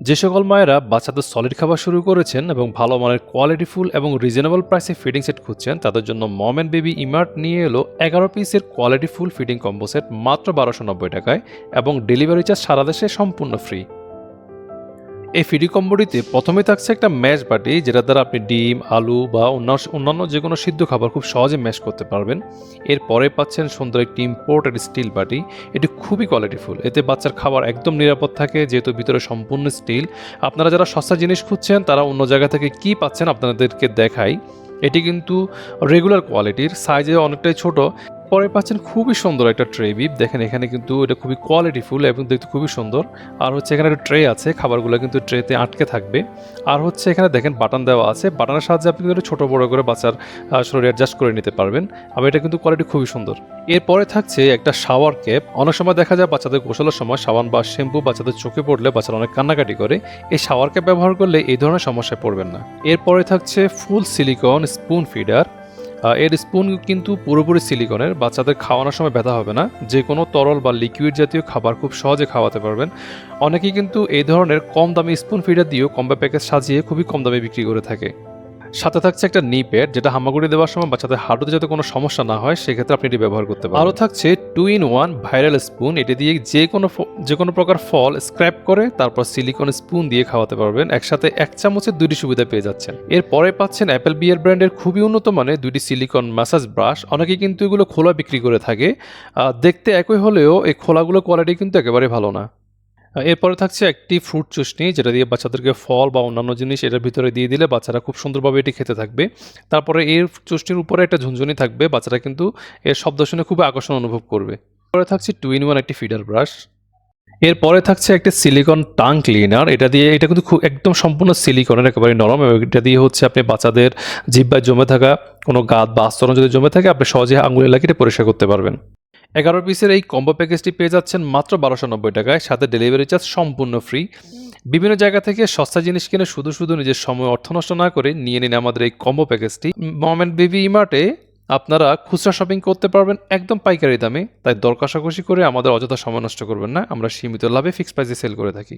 যে সকল মায়েরা বাচ্চাদের সলিড খাবার শুরু করেছেন এবং ভালো মানের কোয়ালিটিফুল এবং রিজনেবল প্রাইসে ফিডিং সেট খুঁজছেন, তাদের জন্য মম অ্যান্ড বেবি ইমার্ট নিয়ে এলো 11 পিসের কোয়ালিটিফুল ফিডিং কম্বো সেট মাত্র 1290 টাকায় এবং ডেলিভারি চার্জ সারা দেশে সম্পূর্ণ ফ্রি। এই ফিডি কম্বোটিতে প্রথমে থাকছে একটা ম্যাশ বাটি, যেটা দ্বারা আপনি ডিম, আলু বা অন্যান্য যে কোনো সিদ্ধ খাবার খুব সহজে ম্যাশ করতে পারবেন। এরপরে পাচ্ছেন সুন্দর একটি ইম্পোর্টেড স্টিল বাটি। এটি খুবই কোয়ালিটিফুল, এতে বাচ্চার খাবার একদম নিরাপদ থাকে যেহেতু ভিতরে সম্পূর্ণ স্টিল। আপনারা যারা সস্তা জিনিস খুঁজছেন তারা অন্য জায়গা থেকে কি পাচ্ছেন আপনাদেরকে দেখাই। এটি কিন্তু রেগুলার কোয়ালিটির, সাইজে অনেকটাই ছোট। পরে পাচ্ছেন খুবই সুন্দর একটা ট্রে বিপ, দেখেন এখানে কিন্তু এটা খুবই কোয়ালিটিফুল এবং দেখতে খুবই সুন্দর। আর হচ্ছে এখানে একটা ট্রে আছে, খাবারগুলো কিন্তু ট্রেতে আটকে থাকবে। আর হচ্ছে এখানে দেখেন বাটন দেওয়া আছে, বাটনের সাহায্যে আপনি কিন্তু ছোটো বড়ো করে বাচ্চার শরীরে অ্যাডজাস্ট করে নিতে পারবেন। আবার এটা কিন্তু কোয়ালিটি খুবই সুন্দর। এরপরে থাকছে একটা শাওয়ার ক্যাপ। অনেক সময় দেখা যায় বাচ্চাদের গোসলের সময় সাবান বা শ্যাম্পু বাচ্চাদের চোখে পড়লে বাচ্চারা অনেক কান্নাকাটি করে। এই শাওয়ার ক্যাপ ব্যবহার করলে এই ধরনের সমস্যায় পড়বেন না। এরপরে থাকছে ফুল সিলিকন স্পুন ফিডার। এর স্পুন কিন্তু পুরোপুরি সিলিকনের, বাচ্চাদের খাওয়ানোর সময় ব্যথা হবে না। যে কোনো তরল বা লিকুইড জাতীয় খাবার খুব সহজে খাওয়াতে পারবেন। অনেকেই কিন্তু এই ধরনের কম দামি স্পুন ফিডার দিয়েও কম্বো প্যাকেজ সাজিয়ে খুবই কম দামে বিক্রি করে থাকে। সাথে থাকছে একটা নি প্যাড, যেটা হামাগুড়ি দেওয়ার সময় বাচ্চাদের হাঁটুতে যাতে কোনো সমস্যা না হয় সেক্ষেত্রে আপনি এটি ব্যবহার করতে পারেন। আরও থাকছে 2-in-1 ভাইরাল স্পুন। এটি দিয়ে যে কোনো প্রকার ফল স্ক্র্যাপ করে তারপর সিলিকন স্পুন দিয়ে খাওয়াতে পারবেন। একসাথে 1 চামচের 2টি সুবিধা পেয়ে যাচ্ছেন। এরপরে পাচ্ছেন অ্যাপেল বিয়ার ব্র্যান্ডের খুবই উন্নত মানের 2টি সিলিকন ম্যাসাজ ব্রাশ। অনেকে কিন্তু এগুলো খোলা বিক্রি করে থাকে, দেখতে একই হলেও এই খোলাগুলো কোয়ালিটি কিন্তু একেবারে ভালো না। এরপরে থাকছে একটি ফ্রুট চুষনি, যেটা দিয়ে বাচ্চাদেরকে ফল বা অন্যান্য জিনিস এটার ভিতরে দিয়ে দিলে বাচ্চারা খুব সুন্দরভাবে এটি খেতে থাকবে। তারপরে এর চুষনির উপরে একটা ঝুনঝুনি থাকবে, বাচ্চারা কিন্তু এর শব্দ শুনে খুব আকর্ষণ অনুভব করবে। এরপরে থাকছে 2-in-1 একটি ফিডার ব্রাশ। এরপরে থাকছে একটা সিলিকন টাং ক্লিনার। এটা কিন্তু খুব একদম সম্পূর্ণ সিলিকনের, একেবারে নরম, এবং এটা দিয়ে হচ্ছে আপনি বাচ্চাদের জিহ্বায় জমে থাকা কোনো গাদ বা আস্তরণ যদি জমে থাকে আপনি সহজে আঙুলে লাগিয়ে এটা পরিষ্কার করতে পারবেন। 11 পিসের এই কম্বো প্যাকেজটি পেয়ে যাচ্ছেন মাত্র 1290 টাকায়, সাথে ডেলিভারি চার্জ সম্পূর্ণ ফ্রি। বিভিন্ন জায়গা থেকে সস্তা জিনিস কিনে শুধু শুধু নিজের সময় অর্থ নষ্ট না করে নিয়ে নিন আমাদের এই কম্বো প্যাকেজটি। মম অ্যান্ড বেবি ইমার্টে আপনারা খুচরা শপিং করতে পারবেন একদম পাইকারি দামে, তাই দর কষাকষি করে আমাদের অযথা সময় নষ্ট করবেন না। আমরা সীমিত লাভে ফিক্সড প্রাইসে সেল করে থাকি।